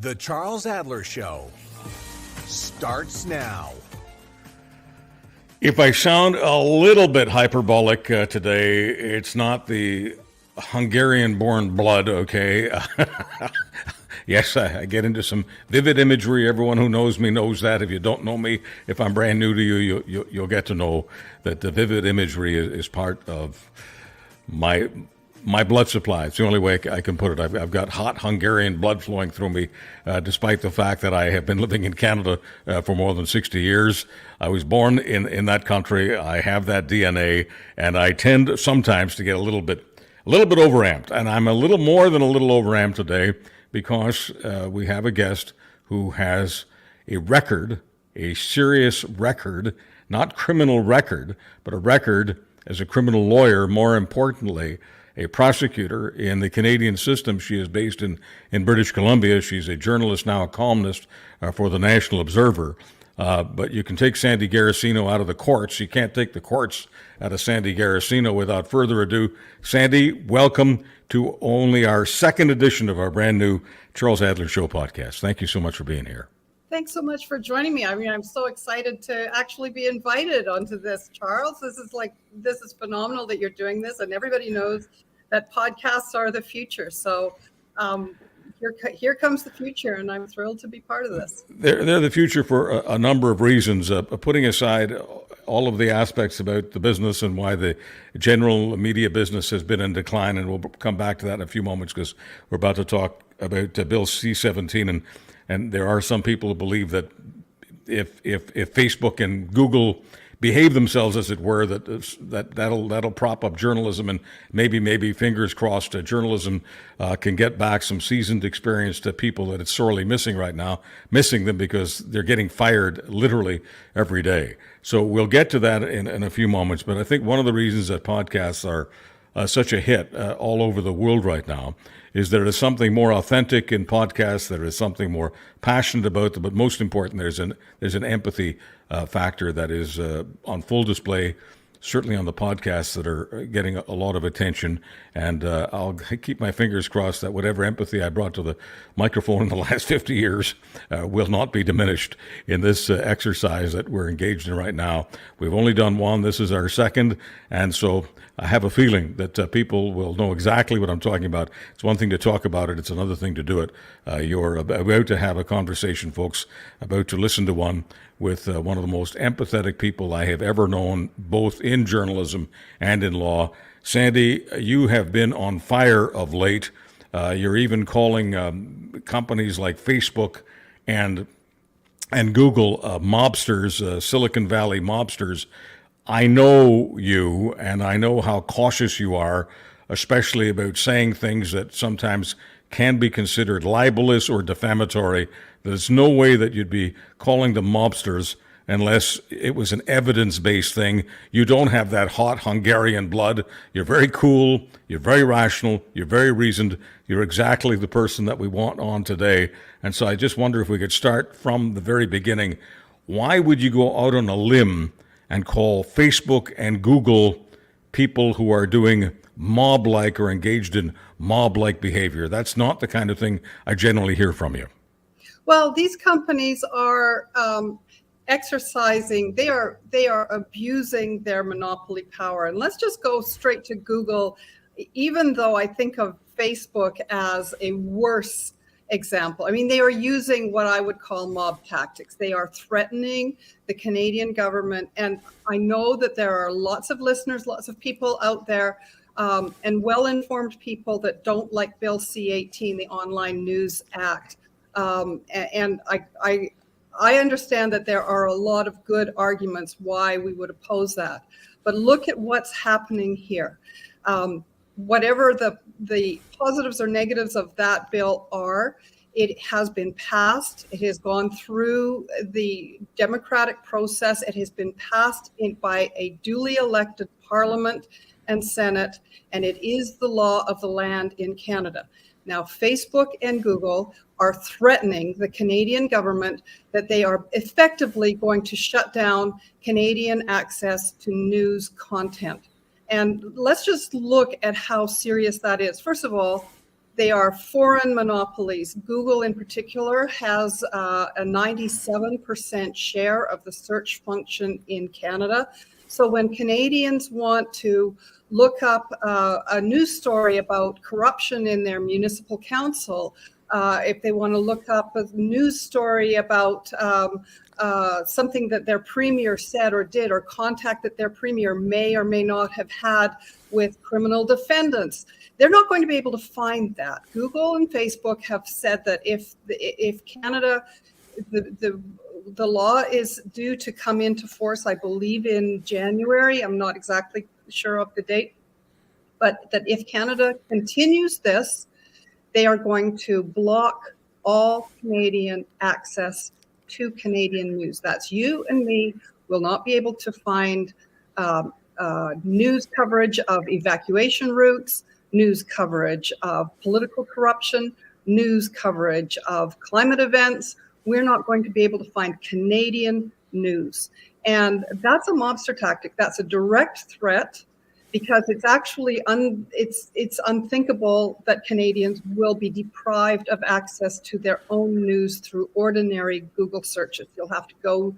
The Charles Adler Show starts now. If I sound a little bit hyperbolic today, it's not the Hungarian-born blood, okay? Yes, I get into some vivid imagery. Everyone who knows me knows that. If you don't know me, if I'm brand new to you, you'll get to know that the vivid imagery is part of my blood supply. It's the only way I can put it. I've got hot Hungarian blood flowing through me, despite the fact that I have been living in Canada for more than 60 years. I was born in that country. I have that DNA, and I tend sometimes to get a little bit overamped. And I'm a little more than a little overamped today because we have a guest who has a record, a serious record, not criminal record, but a record as a criminal lawyer, more importantly, a prosecutor in the Canadian system. She is based in British Columbia. She's a journalist, now a columnist for the National Observer. But you can take Sandy Garossino out of the courts. You can't take the courts out of Sandy Garossino. Without further ado, Sandy, welcome to only our second edition of our brand new Charles Adler Show podcast. Thank you so much for being here. Thanks so much for joining me. I mean, I'm so excited to actually be invited onto this, Charles. This is phenomenal that you're doing this, and everybody knows that podcasts are the future. So here comes the future, and I'm thrilled to be part of this. They're the future for a number of reasons. Putting aside all of the aspects about the business and why the general media business has been in decline, and we'll come back to that in a few moments because we're about to talk about Bill C-17, and there are some people who believe that if Facebook and Google behave themselves, as it were, that'll prop up journalism, and maybe fingers crossed, journalism can get back some seasoned experience to people that it's sorely missing right now, missing them because they're getting fired literally every day. So we'll get to that in a few moments. But I think one of the reasons that podcasts are such a hit all over the world right now is there is something more authentic in podcasts. There is something more passionate about them, but most important, there's an empathy factor that is on full display, certainly on the podcasts that are getting a lot of attention. And I'll keep my fingers crossed that whatever empathy I brought to the microphone in the last 50 years will not be diminished in this exercise that we're engaged in right now. We've only done one. This is our second. And so I have a feeling that people will know exactly what I'm talking about. It's one thing to talk about it. It's another thing to do it. You're about to have a conversation, folks, about to listen to one with one of the most empathetic people I have ever known, both in journalism and in law. Sandy, you have been on fire of late. You're even calling companies like Facebook and Google mobsters, Silicon Valley mobsters. I know you, and I know how cautious you are, especially about saying things that sometimes can be considered libelous or defamatory. There's no way that you'd be calling them mobsters unless it was an evidence-based thing. You don't have that hot Hungarian blood. You're very cool. You're very rational. You're very reasoned. You're exactly the person that we want on today. And so I just wonder if we could start from the very beginning. Why would you go out on a limb and call Facebook and Google people who are doing mob-like or engaged in mob-like behavior? That's not the kind of thing I generally hear from you. Well, these companies are exercising, they are abusing their monopoly power. And let's just go straight to Google, even though I think of Facebook as a worse example. I mean, they are using what I would call mob tactics. They are threatening the Canadian government. And I know that there are lots of listeners, lots of people out there, and well-informed people that don't like Bill C-18, the Online News Act. And I understand that there are a lot of good arguments why we would oppose that. But look at what's happening here. Whatever the positives or negatives of that bill are, it has been passed. It has gone through the democratic process. It has been passed by a duly elected Parliament and Senate, and it is the law of the land in Canada. Now, Facebook and Google are threatening the Canadian government that they are effectively going to shut down Canadian access to news content. And let's just look at how serious that is. First of all, They are foreign monopolies. Google in particular has a 97% share of the search function in Canada. So when Canadians want to look up a news story about corruption in their municipal council, if they want to look up a news story about something that their premier said or did, or contact that their premier may or may not have had with criminal defendants, they're not going to be able to find that. Google and Facebook have said that if Canada, the law is due to come into force, I believe in January. I'm not exactly sure of the date, but that if Canada continues this, they are going to block all Canadian access to Canadian news. That's you and me will not be able to find news coverage of evacuation routes, news coverage of political corruption, news coverage of climate events. We're not going to be able to find Canadian news. And that's a mobster tactic. That's a direct threat, because it's actually it's unthinkable that Canadians will be deprived of access to their own news through ordinary Google searches. You'll have to go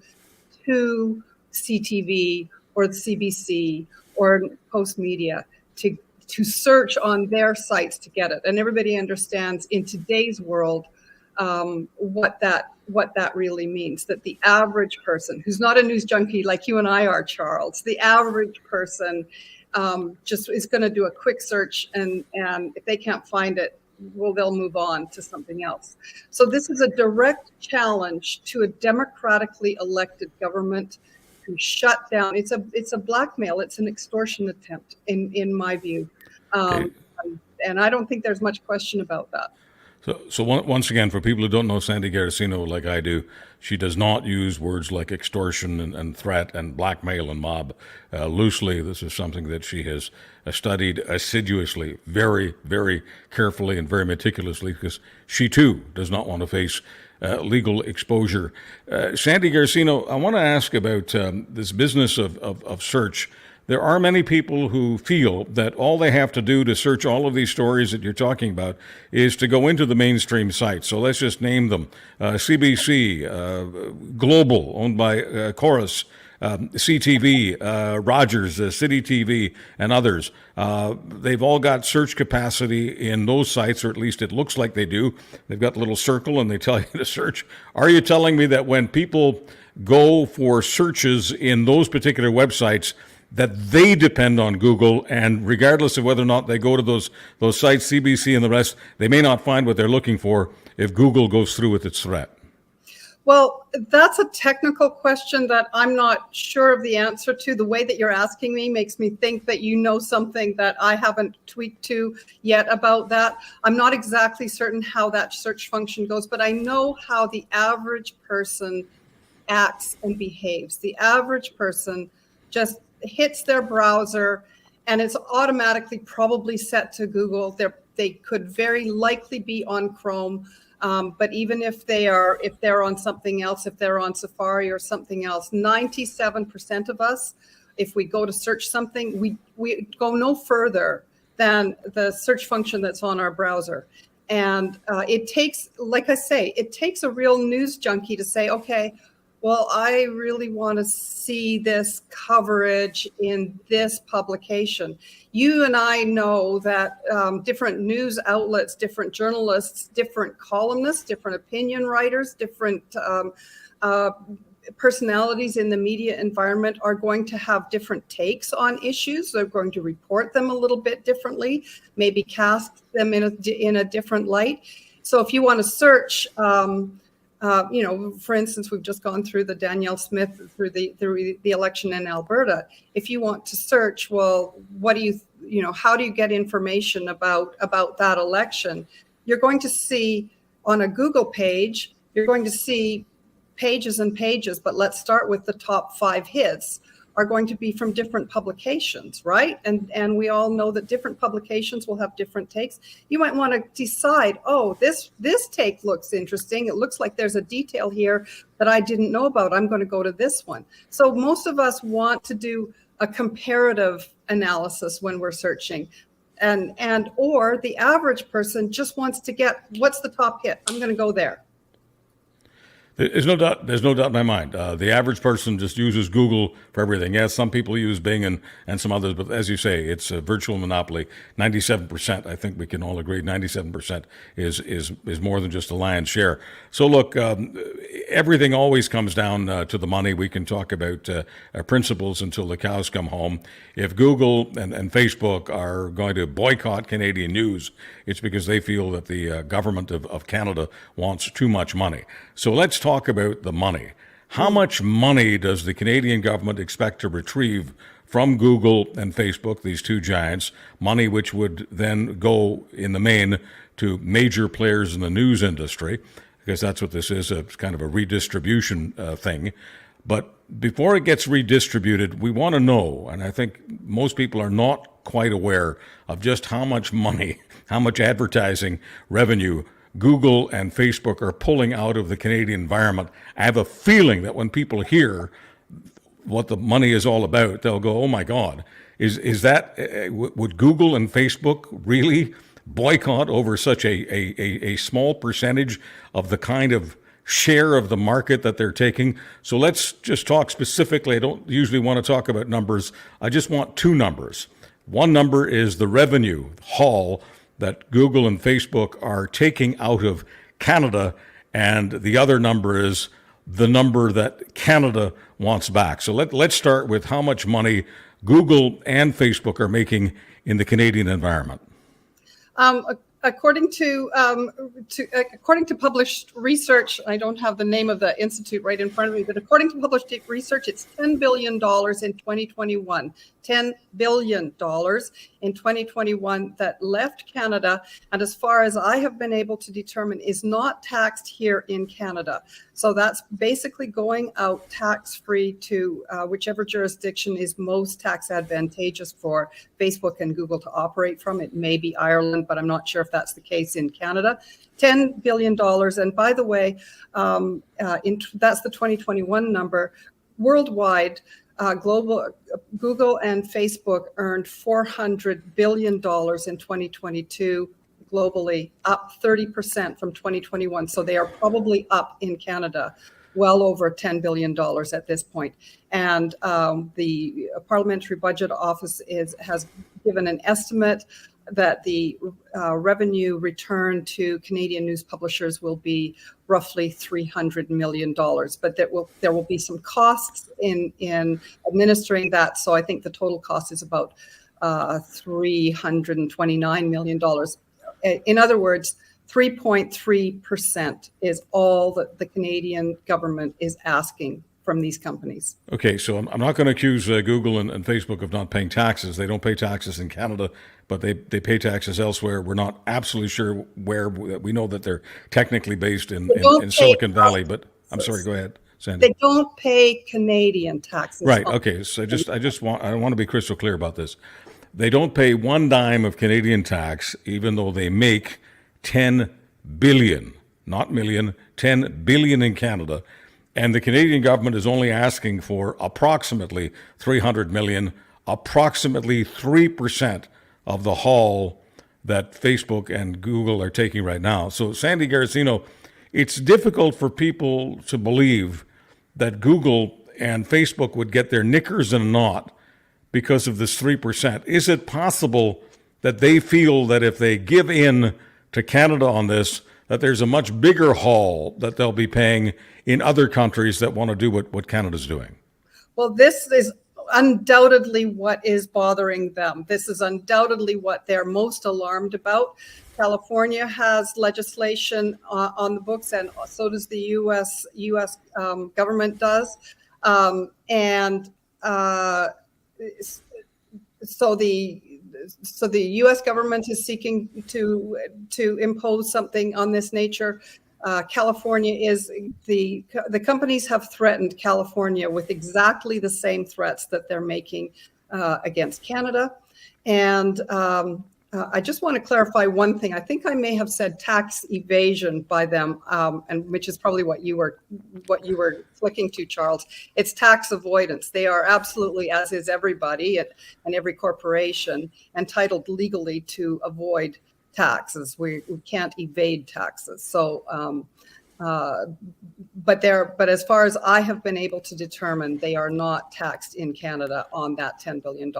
to CTV or the CBC or Post Media to search on their sites to get it. And everybody understands in today's world what that really means, that the average person who's not a news junkie like you and I are, Charles, the average person just is going to do a quick search, and if they can't find it, well, they'll move on to something else. So this is a direct challenge to a democratically elected government to shut down. It's a blackmail. It's an extortion attempt, in my view. Okay. And I don't think there's much question about that. So once again, for people who don't know Sandy Garossino like I do, she does not use words like extortion and threat and blackmail and mob loosely. This is something that she has studied assiduously, very, very carefully and very meticulously, because she too does not want to face legal exposure. Sandy Garossino, I want to ask about this business of search. There are many people who feel that all they have to do to search all of these stories that you're talking about is to go into the mainstream sites. So let's just name them. CBC, Global, owned by Chorus, CTV, Rogers, City TV, and others. They've all got search capacity in those sites, or at least it looks like they do. They've got a little circle and they tell you to search. Are you telling me that when people go for searches in those particular websites, that they depend on Google, and regardless of whether or not they go to those sites, CBC and the rest, they may not find what they're looking for if Google goes through with its threat? Well, that's a technical question that I'm not sure of the answer to. The way that you're asking me makes me think that you know something that I haven't tweaked to yet about that. I'm not exactly certain how that search function goes, but I know how the average person acts and behaves. The average person just hits their browser and it's automatically probably set to Google. They could very likely be on Chrome, but even if they're on something else, if they're on Safari or something else, 97% of us, if we go to search something, we go no further than the search function that's on our browser. And it takes, like I say, it takes a real news junkie to say, okay, well, I really want to see this coverage in this publication. You and I know that different news outlets, different journalists, different columnists, different opinion writers, different personalities in the media environment are going to have different takes on issues. They're going to report them a little bit differently, maybe cast them in a different light. So if you want to search, for instance, we've just gone through the Danielle Smith through the election in Alberta. If you want to search, well, how do you get information about that election? You're going to see on a Google page, you're going to see pages and pages, but let's start with the top 5 hits are going to be from different publications, right? And we all know that different publications will have different takes. You might want to decide, oh, this take looks interesting. It looks like there's a detail here that I didn't know about. I'm going to go to this one. So most of us want to do a comparative analysis when we're searching. and or the average person just wants to get what's the top hit. I'm going to go there. There's no doubt. There's no doubt in my mind. The average person just uses Google for everything. Yes, some people use Bing and some others, but as you say, it's a virtual monopoly. 97%. I think we can all agree. 97% is more than just a lion's share. So look, everything always comes down to the money. We can talk about principles until the cows come home. If Google and Facebook are going to boycott Canadian news, it's because they feel that the government of Canada wants too much money. So let's talk about the money. How much money does the Canadian government expect to retrieve from Google and Facebook, these two giants, money which would then go in the main to major players in the news industry, because that's what this is, it's kind of a redistribution thing. But before it gets redistributed, we want to know, and I think most people are not quite aware of just how much money, how much advertising revenue Google and Facebook are pulling out of the Canadian environment. I have a feeling that when people hear what the money is all about, they'll go, "Oh my God, is that would Google and Facebook really boycott over such a small percentage of the kind of share of the market that they're taking?" So let's just talk specifically. I don't usually want to talk about numbers. I just want two numbers. One number is the revenue haul that Google and Facebook are taking out of Canada, and the other number is the number that Canada wants back. So let's start with how much money Google and Facebook are making in the Canadian environment. According to published research, I don't have the name of the institute right in front of me, but according to published research, it's $10 billion in 2021. $10 billion in 2021 that left Canada, and as far as I have been able to determine, is not taxed here in Canada. So that's basically going out tax-free to whichever jurisdiction is most tax advantageous for Facebook and Google to operate from. It may be Ireland, but I'm not sure if that's the case in Canada. $10 billion. And by the way, that's the 2021 number. Worldwide, Google and Facebook earned $400 billion in 2022 globally, up 30% from 2021. So they are probably up in Canada well over $10 billion at this point. And the Parliamentary Budget Office has given an estimate that the revenue return to Canadian news publishers will be roughly $300 million, but there will be some costs in administering that. So I think the total cost is about $329 million. In other words, 3.3% is all that the Canadian government is asking from these companies. Okay, so I'm not going to accuse Google and Facebook of not paying taxes. They don't pay taxes in Canada, but they pay taxes elsewhere. We're not absolutely sure where. We know that they're technically based in Silicon Valley, but I'm sorry, go ahead, Sandy. They don't pay Canadian taxes. Right, okay, so I want to be crystal clear about this. They don't pay one dime of Canadian tax, even though they make 10 billion, not million, 10 billion in Canada. And the Canadian government is only asking for approximately 300 million, approximately 3% of the haul that Facebook and Google are taking right now. So, Sandy Garossino, it's difficult for people to believe that Google and Facebook would get their knickers in a knot because of this 3%. Is it possible that they feel that if they give in to Canada on this, that there's a much bigger haul that they'll be paying in other countries that want to do what Canada's doing? Well, this is undoubtedly what is bothering them. This is undoubtedly what they're most alarmed about. California has legislation on the books, and so does the U.S. Government does. So the U.S. government is seeking to impose something on this nature. California is the companies have threatened California with exactly the same threats that they're making against Canada, and I just want to clarify one thing. I think I may have said tax evasion by them, and which is probably what you were flicking to, Charles. It's tax avoidance. They are absolutely, as is everybody and every corporation, entitled legally to avoid taxes. We can't evade taxes. So, but as far as I have been able to determine, they are not taxed in Canada on that $10 billion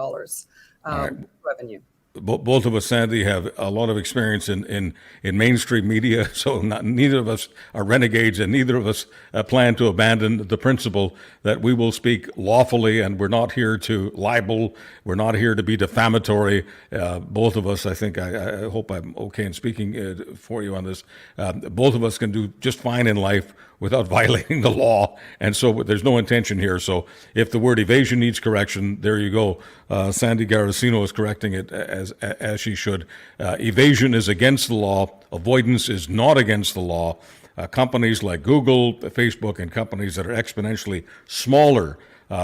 revenue. Both of us, Sandy, have a lot of experience in mainstream media, so neither of us are renegades, and neither of us plan to abandon the principle that we will speak lawfully, and we're not here to libel, we're not here to be defamatory. Both of us, I think, I hope I'm okay in speaking for you on this, both of us can do just fine in life without violating the law, and so there's no intention here. So if the word evasion needs correction, there you go. Sandy Garossino is correcting it as she should. Evasion is against the law. Avoidance is not against the law. Companies like Google, Facebook, and companies that are exponentially smaller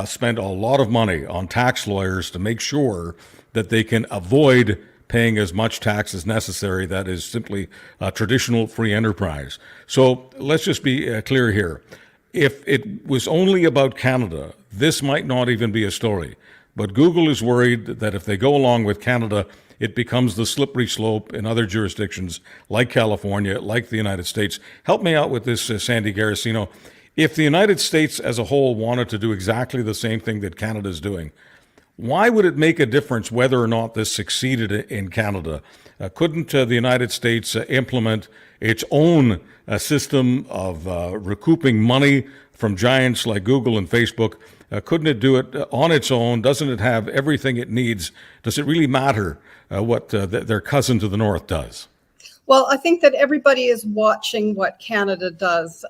spend a lot of money on tax lawyers to make sure that they can avoid paying as much tax as necessary. That is simply a traditional free enterprise. So let's just be clear here. If it was only about Canada, this might not even be a story. But Google is worried that if they go along with Canada, it becomes the slippery slope in other jurisdictions like California, like the United States. Help me out with this, Sandy Garossino. If the United States as a whole wanted to do exactly the same thing that Canada is doing, why would it make a difference whether or not this succeeded in Canada? Couldn't the United States implement its own system of recouping money from giants like Google and Facebook? Couldn't it do it on its own? Doesn't it have everything it needs? Does it really matter what their cousin to the north does? Well, I think that everybody is watching what Canada does.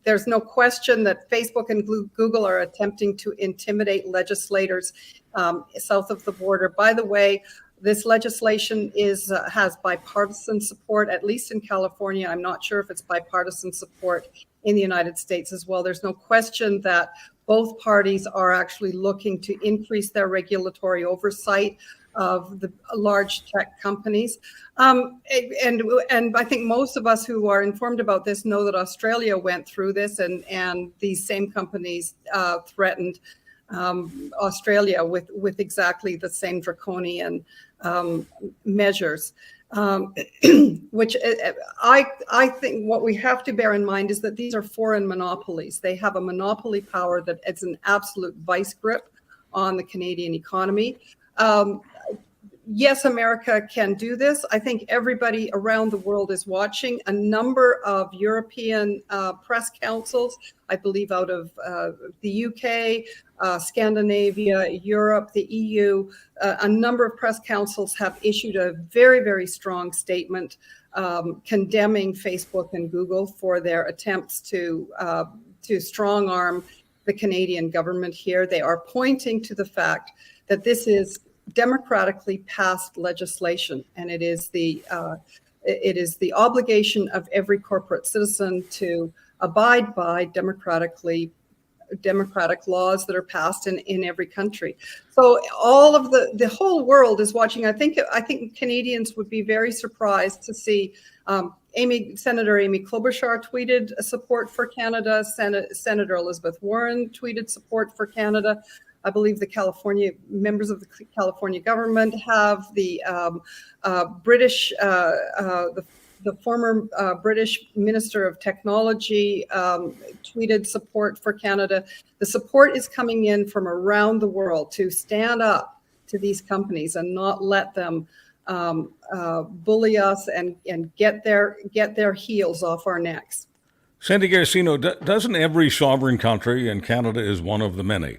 There's no question that Facebook and Google are attempting to intimidate legislators south of the border. By the way, this legislation has bipartisan support, at least in California. I'm not sure if it's bipartisan support in the United States as well. There's no question that both parties are actually looking to increase their regulatory oversight of the large tech companies. And I think most of us who are informed about this know that Australia went through this, and these same companies threatened Australia with exactly the same draconian measures. Which I think what we have to bear in mind is that these are foreign monopolies. They have a monopoly power that is an absolute vice grip on the Canadian economy. Yes, America can do this. I think everybody around the world is watching. A number of European press councils, I believe out of the UK, Scandinavia, Europe, the EU, a number of press councils have issued a very, very strong statement condemning Facebook and Google for their attempts to strong arm the Canadian government here. They are pointing to the fact that this is democratically passed legislation, and it is the obligation of every corporate citizen to abide by democratic laws that are passed in every country. So all of the whole world is watching. I think Canadians would be very surprised to see Senator Amy Klobuchar tweeted support for Canada. Senator Elizabeth Warren tweeted support for Canada. I believe the members of the California government have the British, the former British Minister of Technology tweeted support for Canada. The support is coming in from around the world to stand up to these companies and not let them bully us and get their heels off our necks. Sandy Garossino, doesn't every sovereign country, and Canada is one of the many,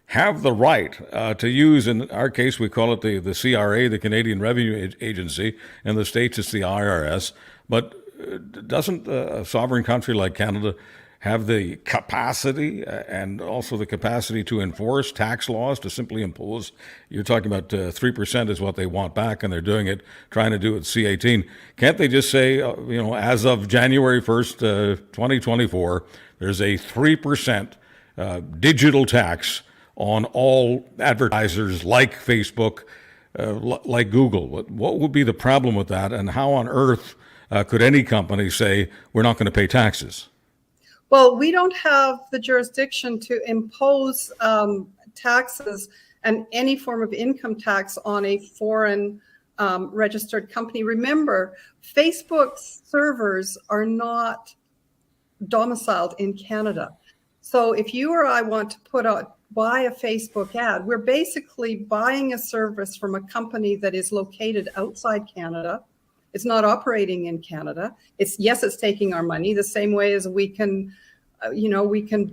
have the right to use, in our case, we call it the CRA, the Canadian Revenue Agency, in the States it's the IRS, but doesn't a sovereign country like Canada have the capacity and also the capacity to enforce tax laws, to simply impose? You're talking about 3% is what they want back, and they're doing it, trying to do it C-18. Can't they just say, as of January 1st, 2024, there's a 3% digital tax on all advertisers like Facebook, like Google? What would be the problem with that, and how on earth could any company say we're not going to pay taxes? Well, we don't have the jurisdiction to impose taxes and any form of income tax on a foreign registered company. Remember, Facebook's servers are not domiciled in Canada. So if you or I want to buy a Facebook ad, we're basically buying a service from a company that is located outside Canada. It's not operating in Canada. It's taking our money the same way as we can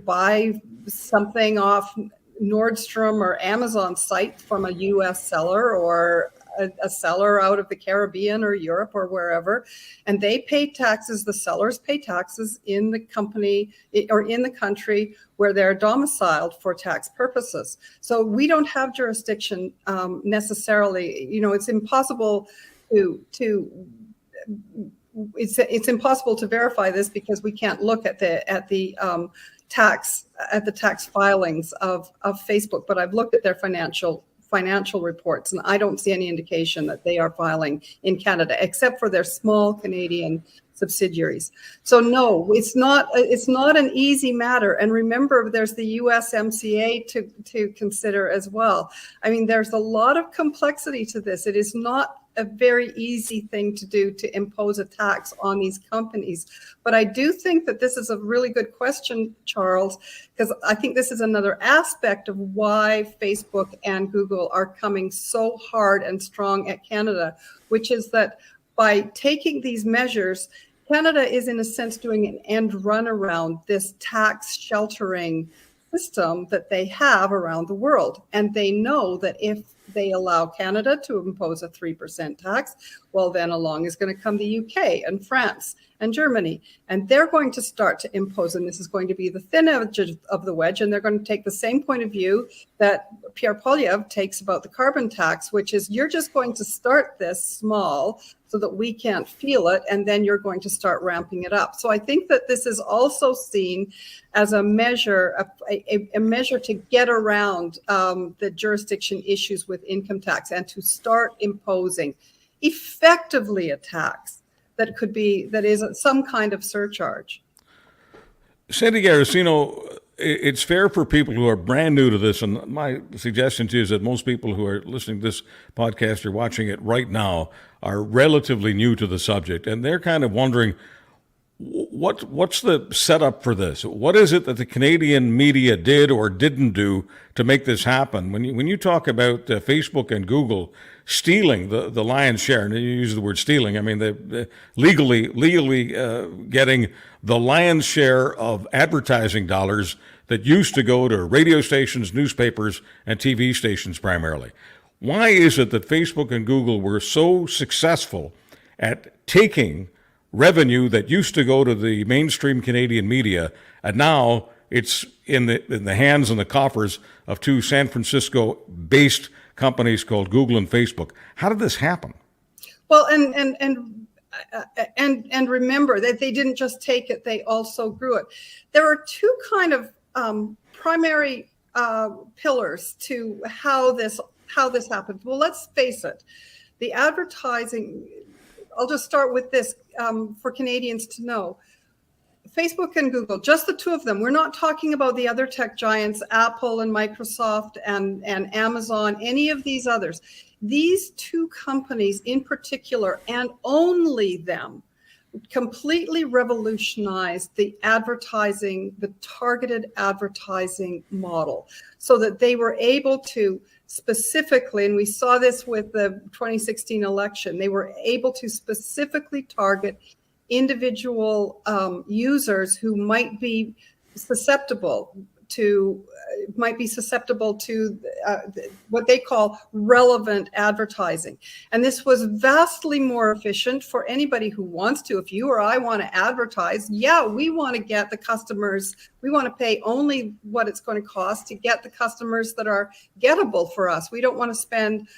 buy something off Nordstrom or Amazon site from a US seller or a seller out of the Caribbean or Europe or wherever, and they pay taxes. The sellers pay taxes in the company or in the country where they're domiciled for tax purposes. So we don't have jurisdiction necessarily. It's impossible it's impossible to verify this because we can't look at the tax filings of Facebook. But I've looked at their financial reports, and I don't see any indication that they are filing in Canada, except for their small Canadian subsidiaries. So no, it's not an easy matter. And remember, there's the USMCA to consider as well. I mean, there's a lot of complexity to this. It is not a very easy thing to do, to impose a tax on these companies. But I do think that this is a really good question, Charles, because I think this is another aspect of why Facebook and Google are coming so hard and strong at Canada, which is that by taking these measures, Canada is in a sense doing an end run around this tax sheltering system that they have around the world. And they know that if they allow Canada to impose a 3% tax, well, then along is going to come the UK and France and Germany, and they're going to start to impose, and this is going to be the thin edge of the wedge, and they're going to take the same point of view that Pierre Poilievre takes about the carbon tax, which is you're just going to start this small so that we can't feel it, and then you're going to start ramping it up. So I think that this is also seen as a measure, a measure to get around the jurisdiction issues with income tax and to start imposing effectively a tax that is some kind of surcharge. Sandy Garossino, it's fair for people who are brand new to this, and my suggestion to you is that most people who are listening to this podcast or watching it right now are relatively new to the subject, and they're kind of wondering, what's the setup for this? What is it that the Canadian media did or didn't do to make this happen? When you talk about Facebook and Google stealing the lion's share, and you use the word stealing, I mean they legally getting the lion's share of advertising dollars that used to go to radio stations, newspapers, and TV stations primarily. Why is it that Facebook and Google were so successful at taking revenue that used to go to the mainstream Canadian media, and now it's in the hands and the coffers of two San Francisco-based companies called Google and Facebook? How did this happen? Well, and remember that they didn't just take it; they also grew it. There are two kind of primary pillars to how this happened. Well, let's face it, the advertising. I'll just start with this for Canadians to know. Facebook and Google, just the two of them. We're not talking about the other tech giants, Apple and Microsoft and Amazon, any of these others. These two companies in particular, and only them, completely revolutionized the advertising, the targeted advertising model, so that they were able to specifically, and we saw this with the 2016 election, they were able to specifically target individual users who might be susceptible to what they call relevant advertising. And this was vastly more efficient for anybody who wants to. If you or I want to advertise, we want to get the customers. We want to pay only what it's going to cost to get the customers that are gettable for us. We don't want to spend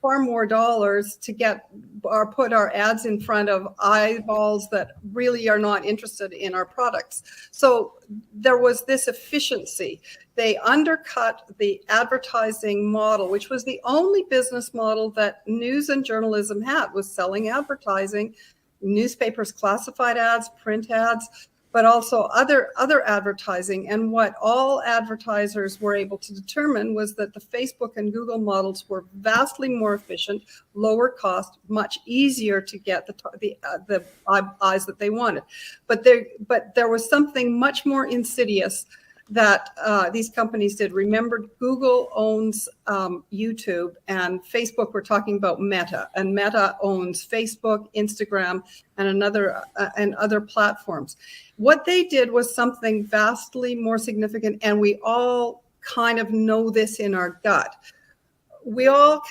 far more dollars to get or put our ads in front of eyeballs that really are not interested in our products. So there was this efficiency. They undercut the advertising model, which was the only business model that news and journalism had, was selling advertising, newspapers, classified ads, print ads, but also other advertising. And what all advertisers were able to determine was that the Facebook and Google models were vastly more efficient, lower cost, much easier to get the eyes that they wanted. But there was something much more insidious that these companies did. Remember, Google owns YouTube, and Facebook, we're talking about Meta, and Meta owns Facebook, Instagram, and other platforms. What they did was something vastly more significant, and we all kind of know this in our gut. We all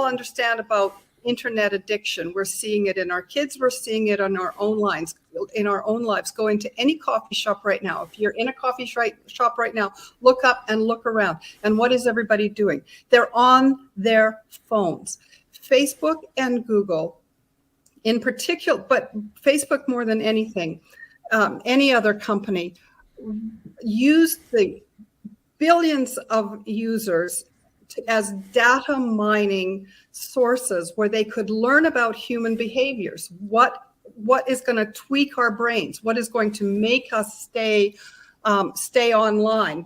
understand about internet addiction. We're seeing it in our kids. We're seeing it in our own lives. Going to any coffee shop right now. If you're in a coffee shop right now, look up and look around. And what is everybody doing? They're on their phones. Facebook and Google in particular, but Facebook more than anything, any other company, used the billions of users as data mining sources where they could learn about human behaviors. What is going to tweak our brains? What is going to make us stay online?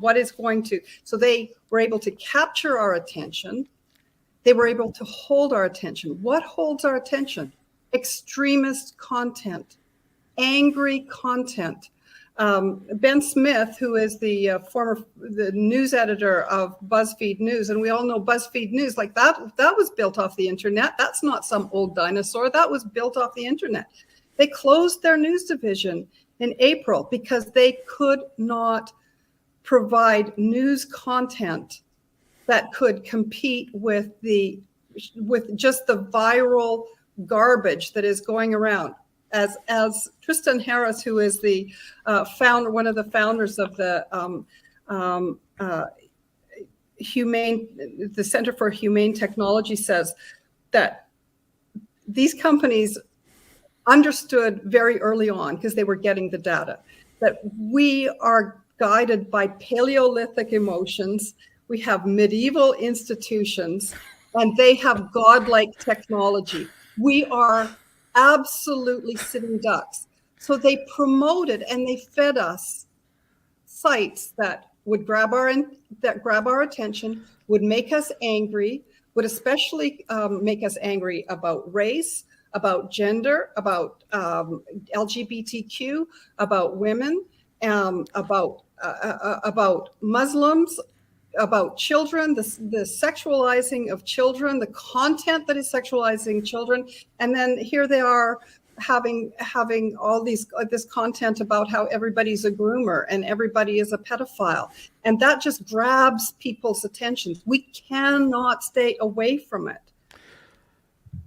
So they were able to capture our attention. They were able to hold our attention. What holds our attention? Extremist content, angry content. Ben Smith, who is the news editor of BuzzFeed News, and we all know BuzzFeed News, like that was built off the internet. That's not some old dinosaur. That was built off the internet. They closed their news division in April because they could not provide news content that could compete with just the viral garbage that is going around. As Tristan Harris, who is the one of the founders of the Center for Humane Technology, says that these companies understood very early on, because they were getting the data, that we are guided by Paleolithic emotions. We have medieval institutions, and they have godlike technology. We are absolutely sitting ducks. So they promoted and they fed us sites that would grab our attention, would make us angry, would especially make us angry about race, about gender, about LGBTQ, about women, about Muslims, about children, the sexualizing of children, the content that is sexualizing children. And then here they are having all this content about how everybody's a groomer and everybody is a pedophile. And that just grabs people's attention. We cannot stay away from it.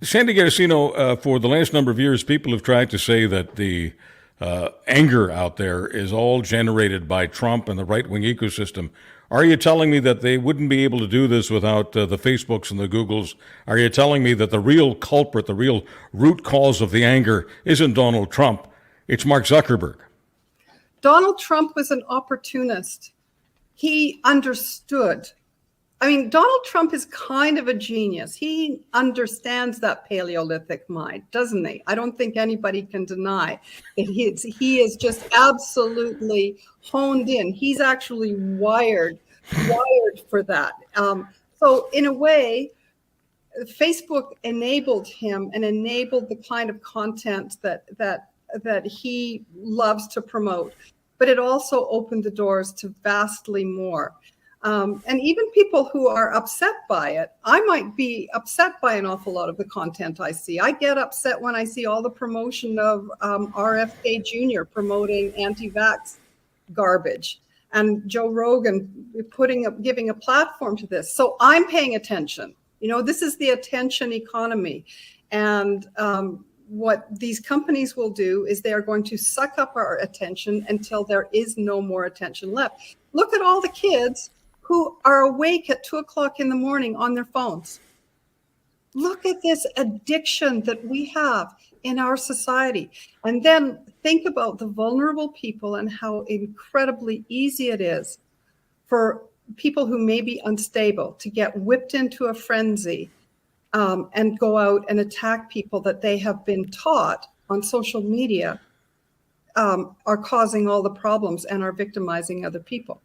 Sandy Garossino, for the last number of years, people have tried to say that the anger out there is all generated by Trump and the right-wing ecosystem. Are you telling me that they wouldn't be able to do this without the Facebooks and the Googles? Are you telling me that the real culprit, the real root cause of the anger isn't Donald Trump, it's Mark Zuckerberg? Donald Trump was an opportunist. He understood. I mean, Donald Trump is kind of a genius. He understands that Paleolithic mind, doesn't he? I don't think anybody can deny that he is just absolutely honed in. He's actually wired for that. So in a way, Facebook enabled him and enabled the kind of content that he loves to promote. But it also opened the doors to vastly more. And even people who are upset by it, I might be upset by an awful lot of the content I see. I get upset when I see all the promotion of RFK Jr. promoting anti-vax garbage, and Joe Rogan giving a platform to this. So I'm paying attention. This is the attention economy. And what these companies will do is they are going to suck up our attention until there is no more attention left. Look at all the kids who are awake at 2:00 in the morning on their phones. Look at this addiction that we have in our society. And then think about the vulnerable people and how incredibly easy it is for people who may be unstable to get whipped into a frenzy and go out and attack people that they have been taught on social media are causing all the problems and are victimizing other people.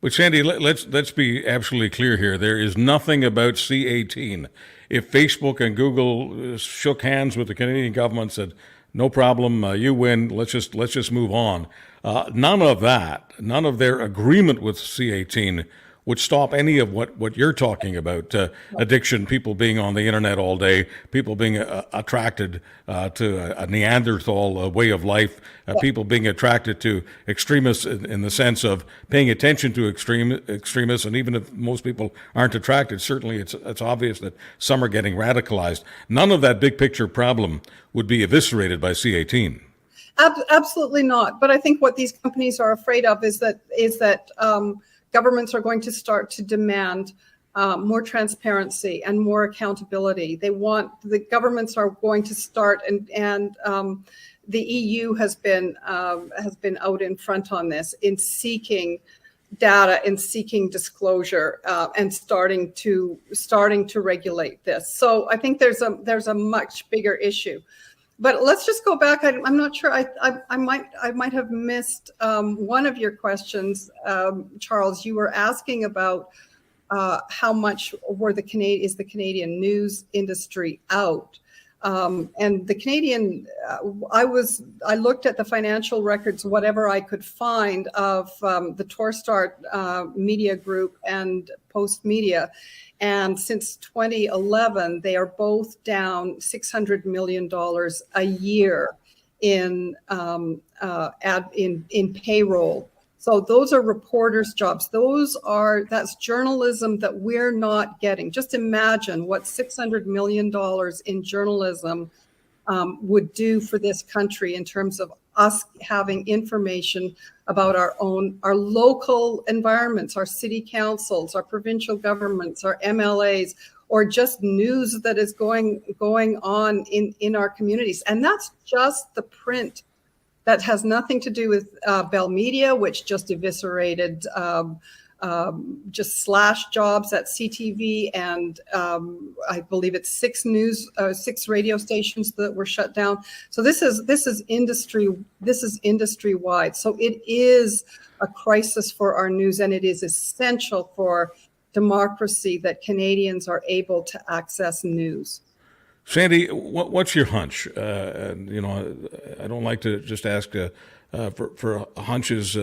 But Sandy, let's be absolutely clear here. There is nothing about C-18. If Facebook and Google shook hands with the Canadian government, said, "No problem, you win. Let's just move on." None of that, none of their agreement with C-18 would stop any of what you're talking about, addiction, people being on the internet all day, people being attracted to a Neanderthal way of life, people being attracted to extremists in the sense of paying attention to extremists, and even if most people aren't attracted, certainly it's obvious that some are getting radicalized. None of that big picture problem would be eviscerated by C-18. Absolutely not. But I think what these companies are afraid of is that governments are going to start to demand more transparency and more accountability. The governments are going to start, and the EU has been out in front on this in seeking data and seeking disclosure and starting to regulate this. So I think there's a much bigger issue. But let's just go back. I'm not sure. I might have missed one of your questions, Charles. You were asking about how much is the Canadian news industry out, and the Canadian. I looked at the financial records, whatever I could find of the Torstar Media Group and Post Media. And since 2011, they are both down $600 million a year in payroll. So those are reporters' jobs. That's journalism that we're not getting. Just imagine what $600 million in journalism would do for this country in terms of us having information about our local environments, our city councils, our provincial governments, our MLAs, or just news that is going on in our communities. And that's just the print. That has nothing to do with Bell Media, which just eviscerated, just slashed jobs at CTV, and I believe it's six radio stations that were shut down. So this is industry wide. So it is a crisis for our news, and it is essential for democracy that Canadians are able to access news. Sandy, what's your hunch? I don't like to just ask for hunches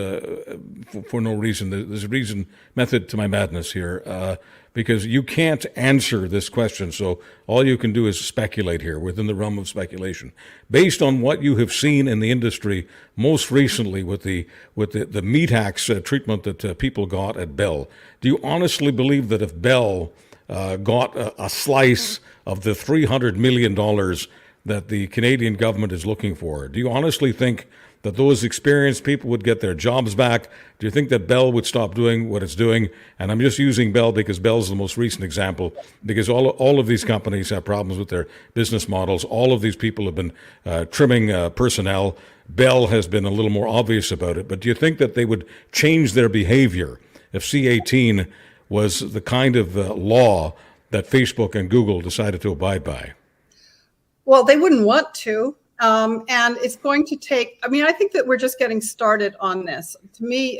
for no reason. There's a method to my madness here, because you can't answer this question. So all you can do is speculate here within the realm of speculation, based on what you have seen in the industry most recently with the meat axe treatment that people got at Bell. Do you honestly believe that if Bell got a slice of the $300 million that the Canadian government is looking for, do you honestly think that those experienced people would get their jobs back? Do you think that Bell would stop doing what it's doing? And I'm just using Bell because Bell's the most recent example, because all of these companies have problems with their business models. All of these people have been trimming personnel. Bell has been a little more obvious about it. But do you think that they would change their behavior if C-18 was the kind of law that Facebook and Google decided to abide by? Well, they wouldn't want to. And it's going to take, I think that we're just getting started on this. To me,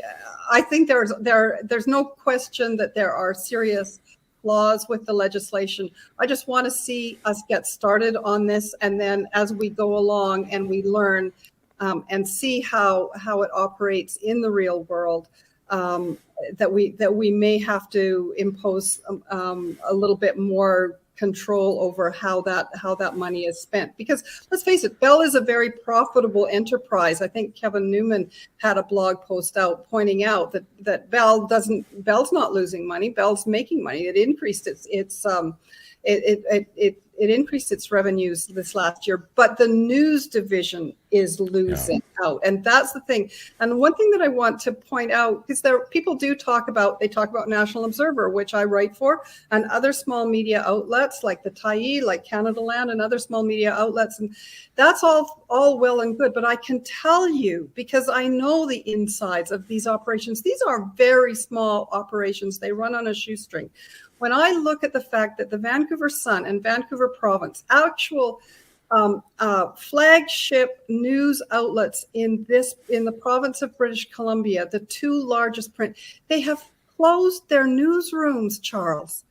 I think there's no question that there are serious flaws with the legislation. I just want to see us get started on this. And then as we go along and we learn and see how it operates in the real world, that we may have to impose a little bit more control over how that money is spent. Because let's face it, Bell is a very profitable enterprise. I think Kevin Newman had a blog post out pointing out that Bell's not losing money. Bell's making money. It increased it increased its revenues this last year. But the news division is losing out. And that's the thing. And one thing that I want to point out is people do talk about National Observer, which I write for, and other small media outlets like the Tyee, like Canada Land, and other small media outlets. And that's all well and good. But I can tell you, because I know the insides of these operations, these are very small operations. They run on a shoestring. When I look at the fact that the Vancouver Sun and Vancouver Province, actual flagship news outlets in the province of British Columbia, the two largest print, they have closed their newsrooms, Charles.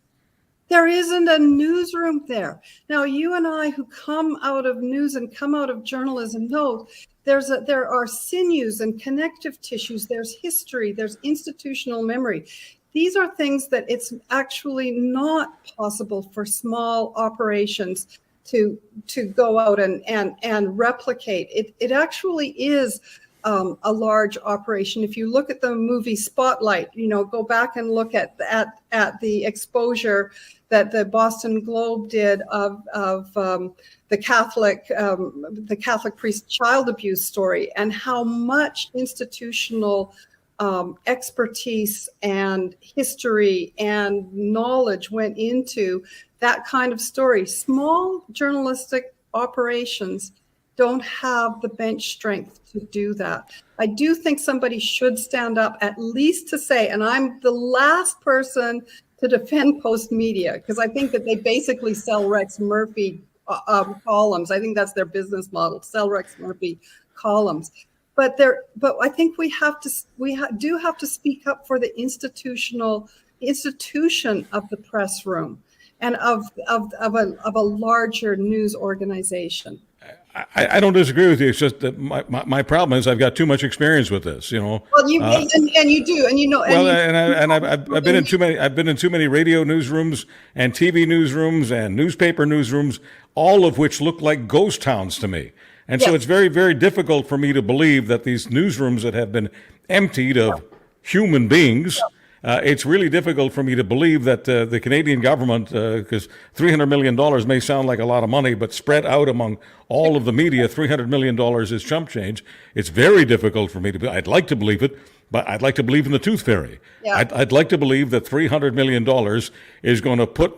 There isn't a newsroom there. Now, you and I who come out of news and come out of journalism know there are sinews and connective tissues, there's history, there's institutional memory. These are things that it's actually not possible for small operations to go out and replicate. It actually is a large operation. If you look at the movie Spotlight, go back and look at the exposure that the Boston Globe did of the Catholic priest child abuse story, and how much institutional expertise and history and knowledge went into that kind of story. Small journalistic operations don't have the bench strength to do that. I do think somebody should stand up at least to say, and I'm the last person to defend Post Media, because I think that they basically sell Rex Murphy columns. I think that's their business model, sell Rex Murphy columns. But I think we do have to speak up for the institution of the press room and of a larger news organization. I don't disagree with you. It's just that my problem is I've got too much experience with this. Well, and you do, and I've been in too many. I've been in too many radio newsrooms and TV newsrooms and newspaper newsrooms, all of which look like ghost towns to me. And so it's very, very difficult for me to believe that these newsrooms that have been emptied of human beings. It's really difficult for me to believe that the Canadian government, because $300 million may sound like a lot of money, but spread out among all of the media, $300 million is chump change. It's very difficult for me to I'd like to believe it, but I'd like to believe in the tooth fairy. Yeah. I'd like to believe that $300 million is going to put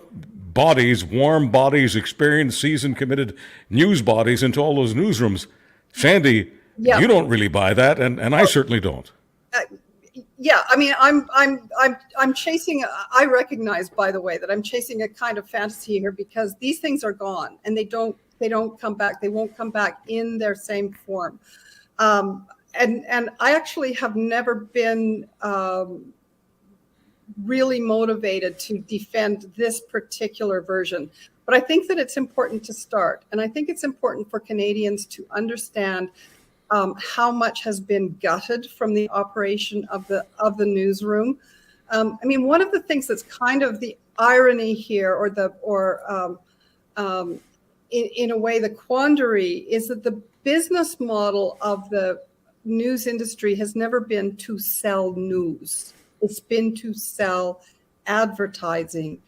bodies, warm bodies, experienced, seasoned, committed news bodies into all those newsrooms. Sandy, you don't really buy that, and I certainly don't. Yeah, I mean, I'm chasing. I recognize, by the way, that I'm chasing a kind of fantasy here, because these things are gone and they don't come back. They won't come back in their same form. And I actually have never been really motivated to defend this particular version. But I think that it's important to start, and I think it's important for Canadians to understand how much has been gutted from the operation of the newsroom. I mean, one of the things that's kind of the irony here, in a way, the quandary, is that the business model of the news industry has never been to sell news. It's been to sell advertising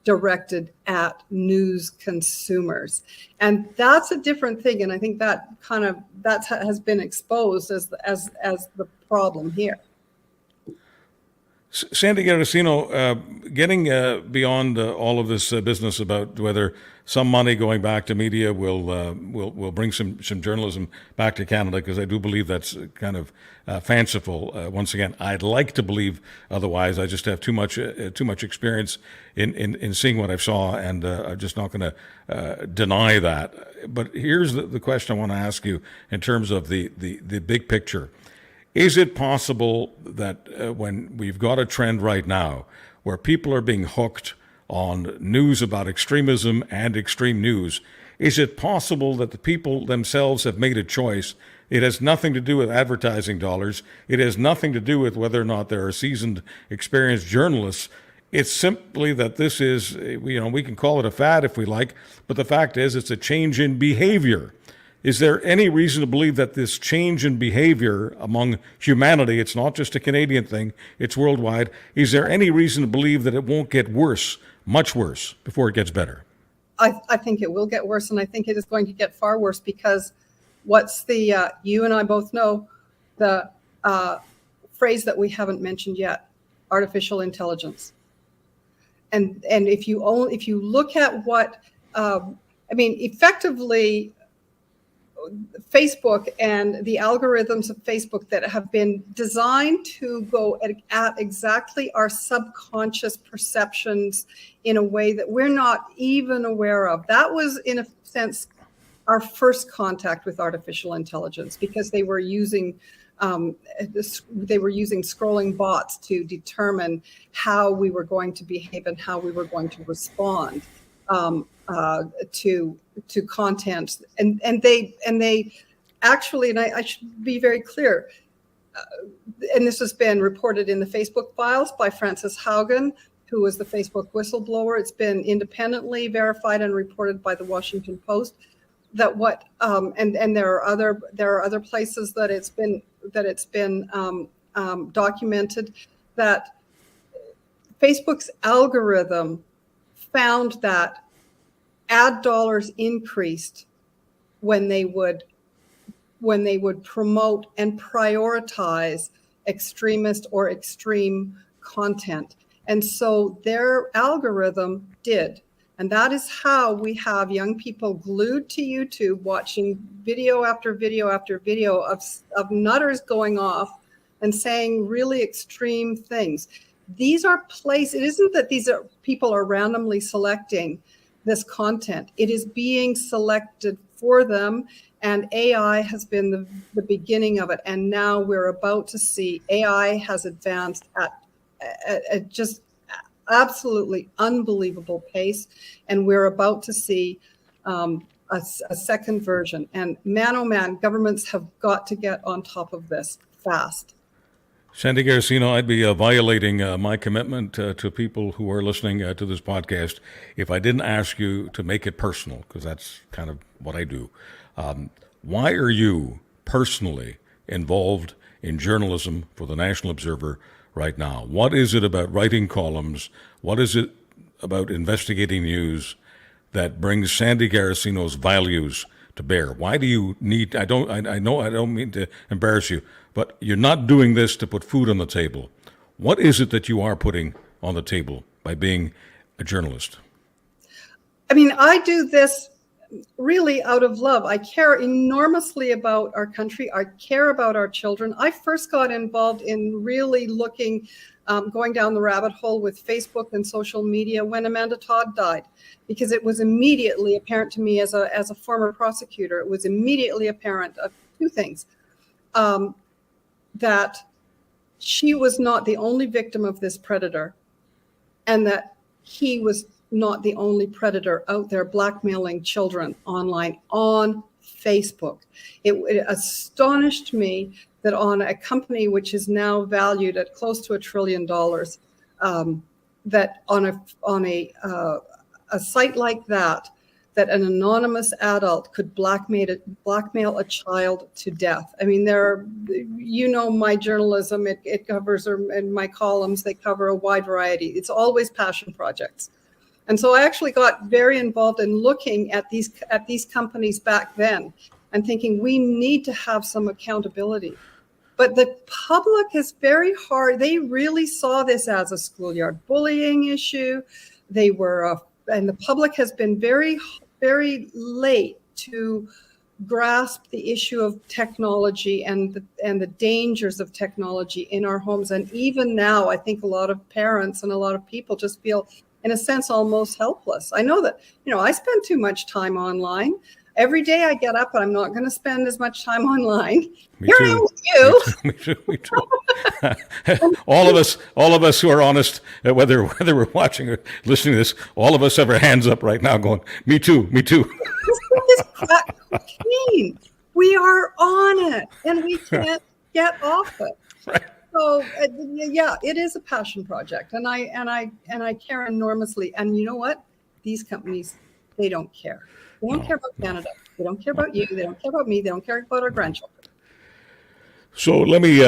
directed at news consumers, and that's a different thing. And I think that has been exposed as the problem here. Sandy Garossino, getting beyond all of this business about whether some money going back to media will bring some journalism back to Canada, because I do believe that's kind of fanciful. Once again, I'd like to believe otherwise. I just have too much experience in seeing what I saw, and I'm just not going to deny that. But here's the question I want to ask you in terms of the big picture. Is it possible that when we've got a trend right now where people are being hooked on news about extremism and extreme news, is it possible that the people themselves have made a choice? It has nothing to do with advertising dollars. It has nothing to do with whether or not there are seasoned, experienced journalists. It's simply that this is, we can call it a fad if we like, but the fact is it's a change in behavior. Is there any reason to believe that this change in behavior among humanity, it's not just a Canadian thing, it's worldwide, is there any reason to believe that it won't get worse, much worse, before it gets better? I think it will get worse, and I think it is going to get far worse, because what's the you and I both know the phrase that we haven't mentioned yet: artificial intelligence. And if you look at what effectively, Facebook and the algorithms of Facebook that have been designed to go at exactly our subconscious perceptions in a way that we're not even aware of. That was, in a sense, our first contact with artificial intelligence, because they were using scrolling bots to determine how we were going to behave and how we were going to respond to content, and they actually, and I should be very clear, and this has been reported in the Facebook files by Frances Haugen, who was the Facebook whistleblower. It's been independently verified and reported by the Washington Post. That what and there are other places that it's been documented that Facebook's algorithm found that ad dollars increased when they would promote and prioritize extremist or extreme content. And so their algorithm did. And that is how we have young people glued to YouTube watching video after video after video of nutters going off and saying really extreme things. These are places, it isn't that people are randomly selecting this content. It is being selected for them, and AI has been the beginning of it. And now we're about to see AI has advanced at just absolutely unbelievable pace, and we're about to see a second version. And man, oh man, governments have got to get on top of this fast. Sandy Garossino, I'd be violating my commitment to people who are listening to this podcast if I didn't ask you to make it personal, because that's kind of what I do. Why are you personally involved in journalism for the National Observer right now? What is it about writing columns? What is it about investigating news that brings Sandy Garossino's values to bear? Why do you need, I know I don't mean to embarrass you, but you're not doing this to put food on the table. What is it that you are putting on the table by being a journalist? I mean, I do this really out of love. I care enormously about our country. I care about our children. I first got involved in really looking, going down the rabbit hole with Facebook and social media when Amanda Todd died, because it was immediately apparent to me as a former prosecutor, it was immediately apparent of two things. That she was not the only victim of this predator, and that he was not the only predator out there blackmailing children online on Facebook. It astonished me that on a company which is now valued at close to $1 trillion, that on a site like that an anonymous adult could blackmail a child to death. I mean, my journalism, it covers, and my columns, they cover a wide variety. It's always passion projects. And so I actually got very involved in looking at these companies back then and thinking we need to have some accountability. But the public is very hard. They really saw this as a schoolyard bullying issue. And the public has been very, very late to grasp the issue of technology and the dangers of technology in our homes. And even now, I think a lot of parents and a lot of people just feel, in a sense, almost helpless. I know that, I spend too much time online. Every day I get up and I'm not going to spend as much time online. Me too. Me too. All of us who are honest, whether we're watching or listening to this, all of us have our hands up right now going, me too. This thing is crack cocaine. We are on it and we can't get off it. Right. So yeah, it is a passion project, and I care enormously. And you know what? These companies, they don't care. They don't care about Canada. They don't care about you. They don't care about me. They don't care about our grandchildren. So let me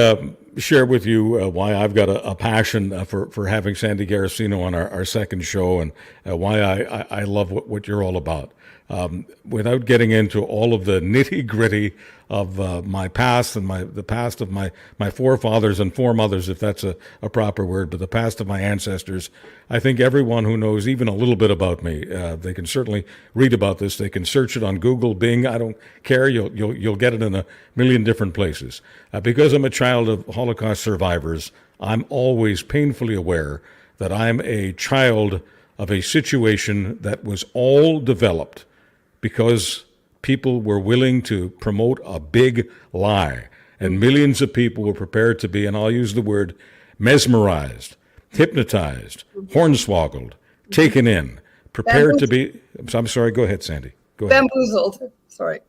share with you why I've got a passion for having Sandy Garossino on our second show, and why I love what you're all about. without getting into all of the nitty gritty of my past and the past of my forefathers and foremothers, if that's a proper word, but the past of my ancestors, I think everyone who knows even a little bit about me, they can certainly read about this. They can search it on Google, Bing. I don't care. You'll get it in a million different places. Because I'm a child of Holocaust survivors, I'm always painfully aware that I'm a child of a situation that was all developed because people were willing to promote a big lie. And millions of people were prepared to be, and I'll use the word, mesmerized, hypnotized, hornswoggled, taken in, prepared to be. I'm sorry, go ahead, Sandy. Go ahead. Bamboozled. Sorry.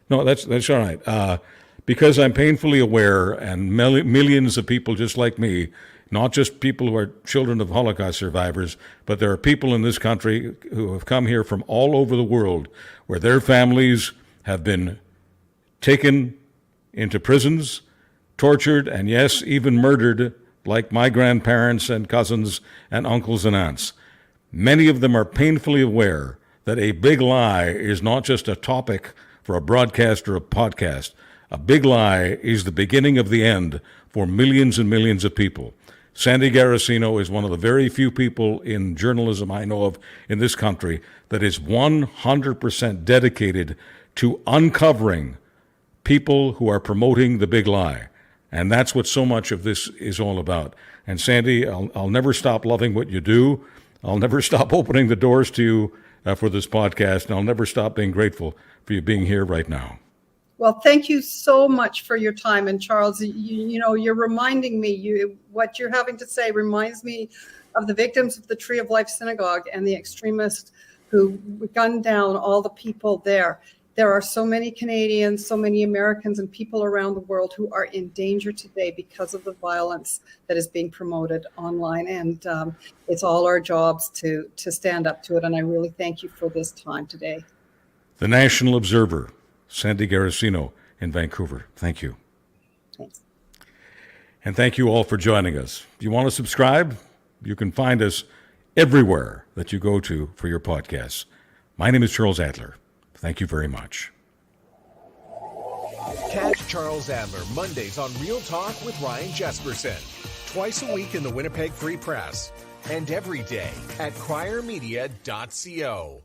No, that's all right. Because I'm painfully aware, and millions of people just like me, not just people who are children of Holocaust survivors, but there are people in this country who have come here from all over the world where their families have been taken into prisons, tortured, and yes, even murdered, like my grandparents and cousins and uncles and aunts. Many of them are painfully aware that a big lie is not just a topic for a broadcast or a podcast. A big lie is the beginning of the end for millions and millions of people. Sandy Garossino is one of the very few people in journalism I know of in this country that is 100% dedicated to uncovering people who are promoting the big lie. And that's what so much of this is all about. And Sandy, I'll never stop loving what you do. I'll never stop opening the doors to you for this podcast, and I'll never stop being grateful for you being here right now. Well, thank you so much for your time. And Charles, you know, you're reminding me, what you're having to say reminds me of the victims of the Tree of Life Synagogue and the extremists who gunned down all the people there. There are so many Canadians, so many Americans and people around the world who are in danger today because of the violence that is being promoted online. And it's all our jobs to stand up to it. And I really thank you for this time today. The National Observer, Sandy Garossino in Vancouver. Thank you. Thanks. And thank you all for joining us. If you want to subscribe, you can find us everywhere that you go to for your podcasts. My name is Charles Adler. Thank you very much. Catch Charles Adler Mondays on Real Talk with Ryan Jesperson. Twice a week in the Winnipeg Free Press. And every day at criermedia.co.